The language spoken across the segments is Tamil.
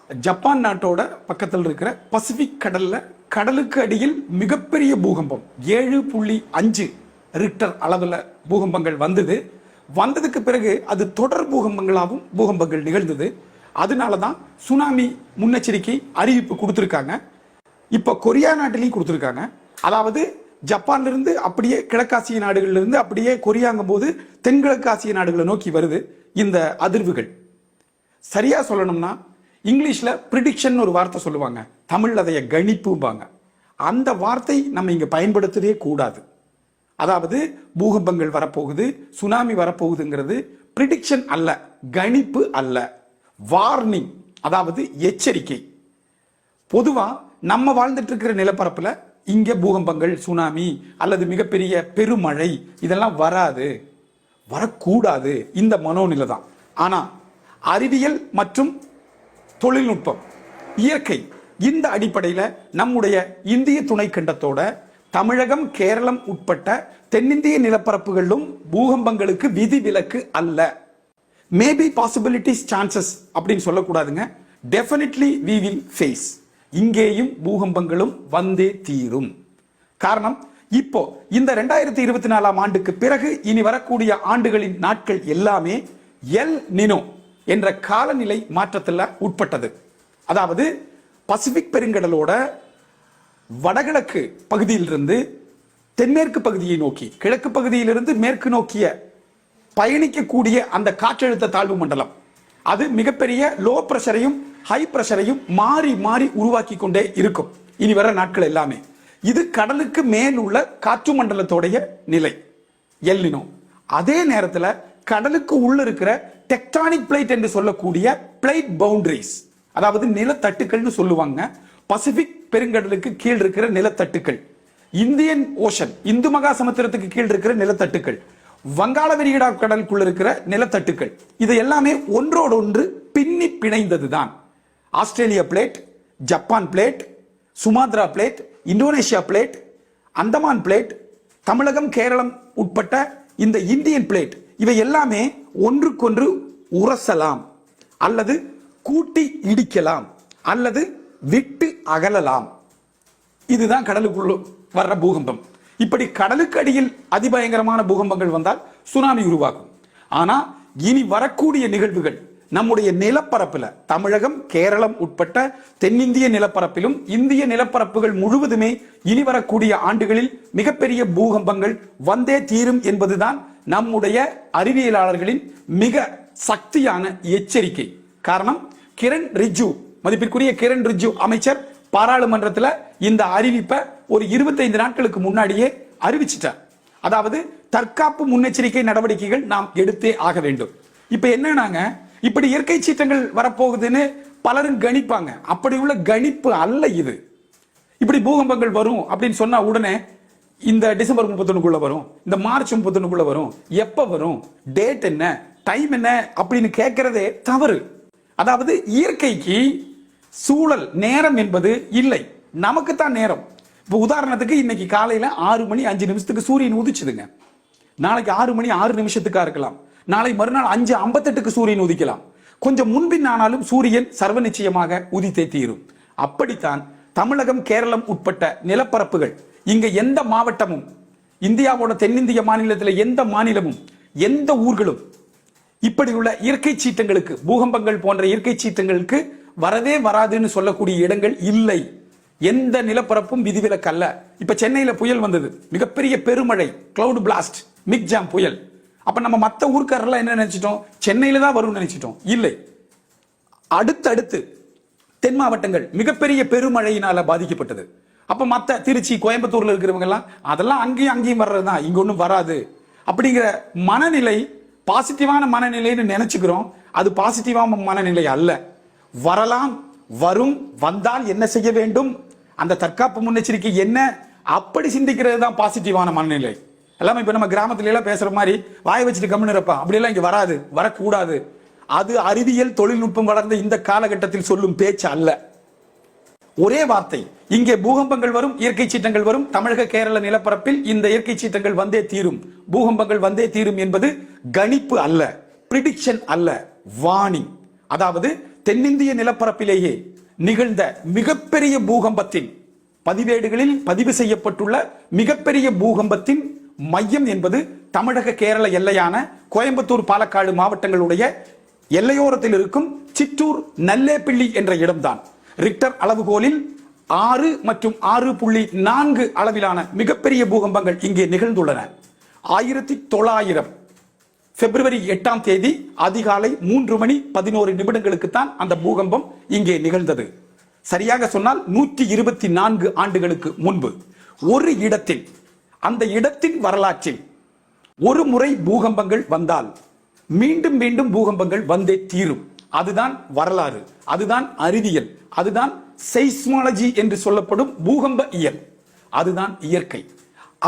ஜப்பான் நாட்டோட பக்கத்தில் இருக்கிற பசிபிக் கடல்ல கடலுக்கு அடியில் மிகப்பெரிய பூகம்பம் 7.5 ரிக்டர் அளவில் பூகம்பங்கள் வந்ததுக்கு பிறகு அது தொடர் பூகம்பங்களாகவும் பூகம்பங்கள் நிகழ்ந்தது. அதனால தான் சுனாமி முன்னெச்சரிக்கை அறிவிப்பு கொடுத்துருக்காங்க. இப்போ கொரியா நாட்டிலையும் கொடுத்துருக்காங்க. அதாவது ஜப்பான்ல இருந்து அப்படியே கிழக்காசிய நாடுகள்ல இருந்து அப்படியே கொரியாங்கும் போது தென்கிழக்காசிய நாடுகளை நோக்கி வருது இந்த அதிர்வுகள். சரியா சொல்லணும்னா இங்கிலீஷ்ல ப்ரிடிக்ஷன் ஒரு வார்த்தை சொல்லுவாங்க, தமிழ் அதைய கணிப்பும்பாங்க. அந்த வார்த்தை நம்ம இங்க பயன்படுத்தவே கூடாது. அதாவது பூகம்பங்கள் வரப்போகுது, சுனாமி வரப்போகுதுங்கிறது ப்ரிடிக்ஷன் அல்ல, கணிப்பு அல்ல, வார்னிங், அதாவது எச்சரிக்கை. பொதுவா நம்ம வாழ்ந்துட்டு இருக்கிற நிலப்பரப்புல இங்க பூகம்பங்கள், சுனாமி அல்லது மிகப்பெரிய பெருமழை இதெல்லாம் வராது, வரக்கூடாது. இந்த மனோநிலை தான். ஆனா அறிவியல் மற்றும் தொழில்நுட்பம், இயற்கை, இந்த அடிப்படையில் நம்முடைய இந்திய துணைக்கண்டத்தோட தமிழகம், கேரளம் உட்பட்ட தென்னிந்திய நிலப்பரப்புகளிலும் பூகம்பங்களுக்கு விதிவிலக்கு அல்ல. மேபி பாசிபிலிட்டிஸ், சான்சஸ் அப்படின்னு சொல்லக்கூடாதுங்க. Definitely we will face. இங்கேயும் பூகம்பங்களும் வந்தே தீரும். காரணம், இப்போ இந்த 2024 ஆண்டுக்கு பிறகு இனி வரக்கூடிய ஆண்டுகளின் நாட்கள் எல்லாமே எல் நினோ என்ற காலநிலை மாற்றத்தில் உட்பட்டது. அதாவது பசிபிக் பெருங்கடலோட வடகிழக்கு பகுதியிலிருந்து தென்மேற்கு பகுதியை நோக்கி, கிழக்கு பகுதியிலிருந்து மேற்கு நோக்கிய பயணிக்கக்கூடிய அந்த காற்றழுத்த தாழ்வு மண்டலம் அது மிகப்பெரிய லோ பிரஷரையும் ஹை பிரஷரையும் மாறி மாறி உருவாக்கி கொண்டே இருக்கும் இனி வர நாட்கள் எல்லாமே. இது கடலுக்கு மேல் உள்ள காற்று மண்டலத்தோடைய நிலை எல் நினோ. அதே நேரத்தில் கடலுக்கு உள்ள இருக்கிற டெக்டானிக் பிளேட் என்று சொல்லக்கூடிய பிளேட் பவுண்டரிஸ், அதாவது நிலத்தட்டுக்கள்னு சொல்லுவாங்க. பசிபிக் பெருங்கடலுக்கு கீழ் இருக்கிற நிலத்தட்டுக்கள், இந்தியன் ஓஷன், இந்து மகா சமுத்திரத்துக்கு கீழ் இருக்கிற நிலத்தட்டுக்கள், வங்காள விரிகுடா கடலுக்குள்ள இருக்கிற நிலத்தட்டுக்கள், இது எல்லாமே ஒன்றோடு ஒன்று பின்னி பிணைந்தது தான். Australia plate, Japan plate, Sumatra plate, Indonesia plate, Andaman plate, Tamilagam, Keralam உட்பட்ட இந்த இந்தியன் பிளேட், இவை எல்லாமே ஒன்றுக்கொன்று உரசலாம், அல்லது கூட்டி இடிக்கலாம், அல்லது விட்டு அகலலாம். இதுதான் கடலுக்குள்ள வர்ற பூகம்பம். இப்படி கடலுக்கு அடியில் அதிபயங்கரமான பூகம்பங்கள் வந்தால் சுனாமி உருவாகும். ஆனா இனி வரக்கூடிய நிகழ்வுகள் நம்முடைய நிலப்பரப்புல, தமிழகம், கேரளம் உட்பட்ட தென்னிந்திய நிலப்பரப்பிலும் இந்திய நிலப்பரப்புகள் முழுவதுமே இனி வரக்கூடிய ஆண்டுகளில் மிகப்பெரிய பூகம்பங்கள் வந்தே தீரும் என்பதுதான் நம்முடைய அறிவியலாளர்களின் மிக சக்தியான எச்சரிக்கை. காரணம், கிரண் ரிஜிஜு, மதிப்பிற்குரிய கிரண் ரிஜிஜு அமைச்சர் பாராளுமன்றத்தில் இந்த அறிவிப்பை ஒரு 25 நாட்களுக்கு முன்னாடியே அறிவிச்சிட்டார். அதாவது தற்காப்பு முன்னெச்சரிக்கை நடவடிக்கைகள் நாம் எடுத்தே ஆக வேண்டும். இப்ப என்னன்னாங்க, இப்படி இயற்கை சீற்றங்கள் வரப்போகுதுன்னு பலரும் கணிப்பாங்க. அப்படி உள்ள கணிப்பு அல்ல இது. இப்படி பூகம்பங்கள் வரும் அப்படின்னு சொன்னா உடனே இந்த டிசம்பர் 31க்குள்ள வரும், இந்த மார்ச் 31க்குள்ள வரும், எப்ப வரும், டேட் என்ன, டைம் என்ன அப்படின்னு கேட்கிறதே தவறு. அதாவது இயற்கைக்கு சூழல், நேரம் என்பது இல்லை, நமக்கு தான் நேரம். இப்போ உதாரணத்துக்கு இன்னைக்கு காலையில 6 மணி 5 நிமிஷத்துக்கு சூரியன் உதிச்சுதுங்க. நாளைக்கு 6 மணி 6 நிமிஷத்துக்கா இருக்கலாம், நாளை மறுநாள் 5:58க்கு சூரியன் உதிக்கலாம். கொஞ்சம் முன்பின் ஆனாலும் சூரியன் சர்வ நிச்சயமாக உதித்தே தீரும். அப்படித்தான் தமிழகம், கேரளம் உட்பட்ட நிலப்பரப்புகள், இங்க எந்த மாவட்டமும், இந்தியாவோட தென்னிந்திய மாநிலத்தில் எந்த மாநிலமும், எந்த ஊர்களும் இப்படி உள்ள இயற்கை சீற்றங்களுக்கு, பூகம்பங்கள் போன்ற இயற்கை சீற்றங்களுக்கு வரவே வராதுன்னு சொல்லக்கூடிய இடங்கள் இல்லை. எந்த நிலப்பரப்பும் விதிவிலக்கு அல்ல. இப்ப சென்னையில புயல் வந்தது, மிகப்பெரிய பெருமழை, கிளவுட் பிளாஸ்ட், மிக்ஜாம் புயல். அப்ப நம்ம மற்ற ஊர்க்காரெல்லாம் என்ன நினைச்சிட்டோம், சென்னையில தான் வரும்னு நினைச்சிட்டோம். இல்லை, அடுத்தடுத்து தென் மாவட்டங்கள் மிகப்பெரிய பெருமழையினால பாதிக்கப்பட்டது. அப்ப மத்த திருச்சி, கோயம்புத்தூர்ல இருக்கிறவங்க எல்லாம் அதெல்லாம் அங்கேயும் வர்றதுதான், இங்க ஒன்றும் வராது அப்படிங்கிற மனநிலை பாசிட்டிவான மனநிலைன்னு நினைச்சுக்கிறோம். அது பாசிட்டிவான மனநிலை அல்ல. வரலாம், வரும், வந்தால் என்ன செய்ய வேண்டும், அந்த தற்காப்பு முன்னெச்சரிக்கை என்ன, அப்படி சிந்திக்கிறது தான் பாசிட்டிவான மனநிலை. எல்லாமே இப்ப நம்ம கிராமத்துல எல்லாம் பேசுற மாதிரி வாய் வச்சுட்டு கம்முன்னு இருப்பா, அப்படி எல்லாம் இங்க வராது, வரக்கூடாது. அது அறிவியல் தொழில்நுட்பம் வளர்ந்த இந்த காலகட்டத்தில் சொல்லும் பேச்சு அல்ல. ஒரே வார்த்தை, இங்கே பூகம்பங்கள் வரும், இயற்கை சீற்றங்கள் வரும், தமிழக கேரள நிலப்பரப்பில் இந்த இயற்கை சீற்றங்கள் வந்தே தீரும், பூகம்பங்கள் வந்தே தீரும் என்பது கணிப்பு அல்ல, பிரிடிக்ஷன் அல்ல, வார்னிங். அதாவது தென்னிந்திய நிலப்பரப்பிலேயே நிகழ்ந்த மிகப்பெரிய பூகம்பத்தின் பதிவேடுகளில் பதிவு செய்யப்பட்டுள்ள மிகப்பெரிய பூகம்பத்தின் மையம் என்பது தமிழக கேரள எல்லையான கோயம்புத்தூர் பாலக்காடு மாவட்டங்களுடைய எல்லையோரத்தில் இருக்கும் சிற்றூர் நல்லேப்பிள்ளி என்ற இடம்தான். ரிக்டர் அளவுகோலில் 6 மற்றும் 6.4 அளவிலான மிகப்பெரிய பூகம்பங்கள் இங்கே நிகழ்ந்துள்ளன. 1900 பிப்ரவரி 8ஆம் தேதி அதிகாலை 3:11 தான் அந்த பூகம்பம் இங்கே நிகழ்ந்தது. சரியாக சொன்னால் 124 ஆண்டுகளுக்கு முன்பு ஒரு இடத்தில், அந்த இடத்தின் வரலாற்றில் ஒரு முறை பூகம்பங்கள் வந்தால் மீண்டும் மீண்டும் பூகம்பங்கள் வந்தே தீரும். அதுதான் வரலாறு, அதுதான் அறிவியல், அதுதான் செய்ஸ்மாலஜி என்று சொல்லப்படும் பூகம்ப இயல், அதுதான் இயற்கை.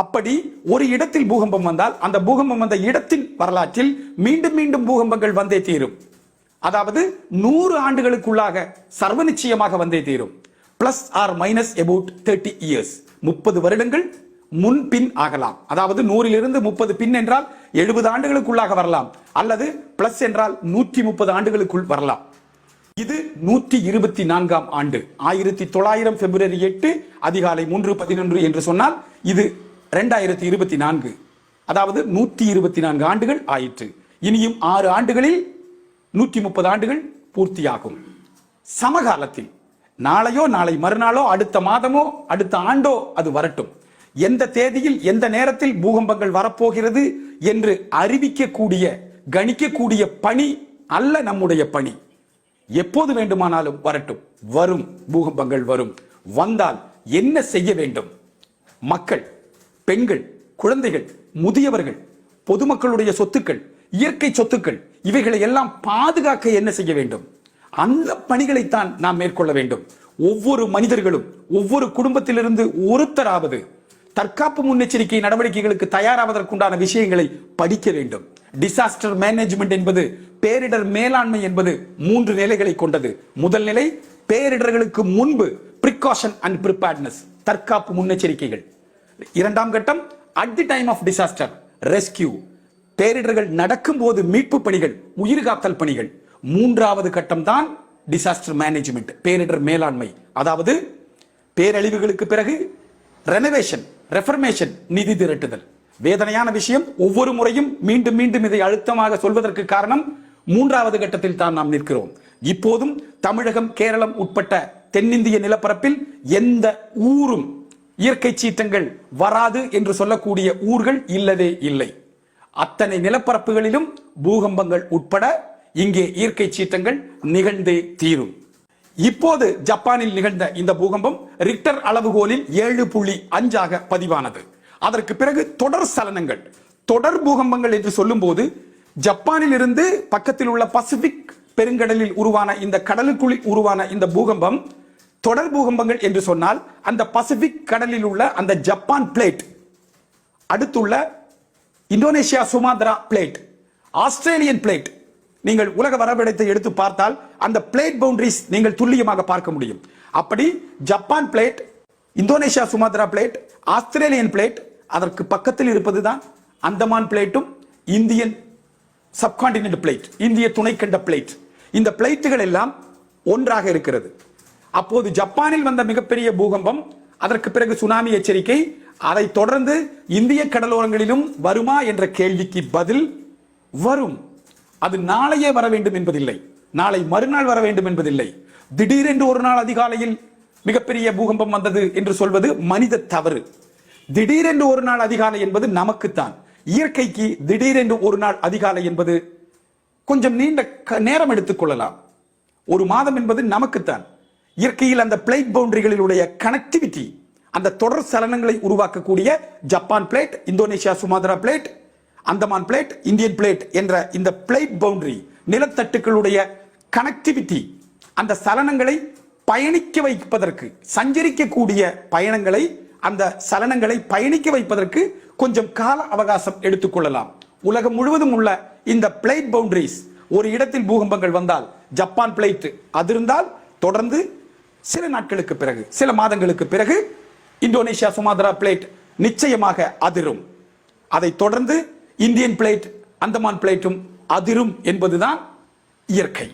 அப்படி ஒரு இடத்தில் பூகம்பம் வந்தால் அந்த பூகம்பம் வந்த இடத்தின் வரலாற்றில் மீண்டும் மீண்டும் பூகம்பங்கள் வந்தே தீரும். அதாவது 100 ஆண்டுகளுக்குள்ளாக சர்வ நிச்சயமாக வந்தே தீரும். Plus or minus about 30 years, 30 வருடங்கள் முன் பின் ஆகலாம். அதாவது 100 30 பின் என்றால் 70 ஆண்டுகளுக்குள்ளாக வரலாம், அல்லது பிளஸ் என்றால் 130 ஆண்டுகளுக்குள் வரலாம். இது 124ஆம் ஆண்டு, 1900 பிப்ரவரி 8 அதிகாலை 3:11 என்று சொன்னால் இது 2024, அதாவது 124 ஆண்டுகள் ஆயிற்று. இனியும் 6 ஆண்டுகளில் 130 ஆண்டுகள் பூர்த்தியாகும். சமகாலத்தில் நாளையோ நாளை மறுநாளோ அடுத்த மாதமோ அடுத்த ஆண்டோ அது வரட்டும், எந்த தேதியில் எந்த நேரத்தில் பூகம்பங்கள் வரப்போகிறது என்று அறிவிக்கக்கூடிய கணிக்கக்கூடிய பணி அல்ல நம்முடைய பணி. எப்போது வேண்டுமானாலும் வரட்டும், வரும், பூகம்பங்கள் வரும். வந்தால் என்ன செய்ய வேண்டும்? மக்கள், பெண்கள், குழந்தைகள், முதியவர்கள், பொதுமக்களுடைய சொத்துக்கள், இயற்கை சொத்துக்கள், இவைகளை எல்லாம் பாதுகாக்க என்ன செய்ய வேண்டும்? அந்த பணிகளைத்தான் நாம் மேற்கொள்ள வேண்டும். ஒவ்வொரு மனிதர்களும், ஒவ்வொரு குடும்பத்திலிருந்து ஒருத்தராவது தற்காப்பு முன்னெச்சரிக்கை நடவடிக்கைகளுக்கு தயாராவதற்குண்டான விஷயங்களை படிக்க வேண்டும். டிசாஸ்டர் மேனேஜ்மெண்ட் என்பது, பேரிடர் மேலாண்மை என்பது 3 நிலைகளை கொண்டது. முதல் நிலை பேரிடர்களுக்கு முன்பு, பிரிகாஷன் அண்ட் பிரிப்பேர்ட்னஸ், தற்காப்பு முன்னெச்சரிக்கைகள். 2ஆம் கட்டம் at the time of disaster, rescue, பேரிடர்கள் நடக்கும் போது மீட்பு பணிகள், உயிர்காத்தல் பணிகள். 3வது கட்டம் தான் டிசாஸ்டர் மேனேஜ்மெண்ட், பேரிடர் மேலாண்மை. அதாவது பேரழிவுகளுக்கு பிறகு ரெனோவேஷன், ரெஃபர்மேஷன், நிதி திரட்டுதல். வேதனையான விஷயம், ஒவ்வொரு முறையும் மீண்டும் மீண்டும் இதை அழுத்தமாக சொல்வதற்கு காரணம் 3வது கட்டத்தில் தான் நாம் நிற்கிறோம். இப்போதும் தமிழகம், கேரளம் உட்பட்ட தென்னிந்திய நிலப்பரப்பில் எந்த ஊரும் இயற்கை சீற்றங்கள் வராது என்று சொல்லக்கூடிய ஊர்கள் இல்லவே இல்லை. அத்தனை நிலப்பரப்புகளிலும் பூகம்பங்கள் உட்பட இங்கே இயற்கை சீற்றங்கள் நிகழ்ந்தே தீரும். இப்போது ஜப்பானில் நிகழ்ந்த இந்த பூகம்பம் ரிக்டர் அளவுகோலில் 7.5 பதிவானது. அதற்கு பிறகு தொடர் சலனங்கள், தொடர் பூகம்பங்கள் என்று சொல்லும் போது ஜப்பானில் இருந்து பக்கத்தில் உள்ள பசிபிக் பெருங்கடலில் உருவான இந்த கடலுக்குள் உருவான இந்த பூகம்பம் தொடர் பூகம்பங்கள் என்று சொன்னால், அந்த பசிபிக் கடலில் உள்ள அந்த ஜப்பான் பிளேட், அடுத்துள்ள Indonesia Sumatra plate, Australian plate, நீங்கள் உலக வரைபடத்தை எடுத்து பார்த்தால் அந்த பிளேட் பவுண்டரிஸ் நீங்கள் துல்லியமாக பார்க்க முடியும். அப்படி Japan plate, Indonesia Sumatra plate, Australian plate, அதற்கு பக்கத்தில் இருப்பதுதான் அந்தமான் பிளேட்டும் இந்தியன் சப்கான்டினென்ட் பிளேட், இந்திய துணைக்கண்ட பிளேட். இந்த பிளேட்டுகள் எல்லாம் ஒன்றாக இருக்கிறது. அப்போது ஜப்பானில் வந்த மிகப்பெரிய பூகம்பம், அதற்கு பிறகு சுனாமி எச்சரிக்கை, அதை தொடர்ந்து இந்திய கடலோரங்களிலும் வருமா என்ற கேள்விக்கு பதில் வரும். அது நாளையே வர வேண்டும் என்பதில்லை, நாளை மறுநாள் வர வேண்டும் என்பதில்லை. திடீரென்று ஒரு நாள் அதிகாலையில் மிகப்பெரிய பூகம்பம் வந்தது என்று சொல்வது மனித தவறு. திடீரென்று ஒரு நாள் அதிகாலை என்பது நமக்குத்தான். இயற்கைக்கு திடீரென்று ஒரு நாள் அதிகாலை என்பது கொஞ்சம் நீண்ட நேரம் எடுத்துக் கொள்ளலாம். ஒரு மாதம் என்பது நமக்குத்தான். இயற்கையில் அந்த பிளேட் பவுண்டரிகளிலுடைய கனெக்டிவிட்டி, அந்த தொடர் சலனங்களை உருவாக்கக்கூடிய Japan plate, Indonesia Sumatra plate, Andaman plate, Indian plate என்ற இந்த பிளேட் பவுண்டரி, நிலத்தட்டுக்களுடைய கனெக்டிவிட்டி, அந்த சலனங்களை பயணிக்க வைப்பதற்கு, சஞ்சரிக்கக்கூடிய பயணங்களை, அந்த சலனங்களை பயணிக்க வைப்பதற்கு கொஞ்சம் கால அவகாசம் எடுத்துக்கொள்ளலாம். உலகம் முழுவதும் உள்ள இந்த பிளேட் பவுண்டரிஸ், ஒரு இடத்தில் பூகம்பங்கள் வந்தால் ஜப்பான் பிளேட் அதிர்ந்தால் தொடர்ந்து சில நாட்களுக்கு பிறகு, சில மாதங்களுக்கு பிறகு இந்தோனேஷியா சுமாத்ரா பிளேட் நிச்சயமாக அதிரும். அதை தொடர்ந்து இந்தியன் பிளேட், அந்தமான் பிளேட்டும் அதிரும் என்பதுதான் இயற்கை.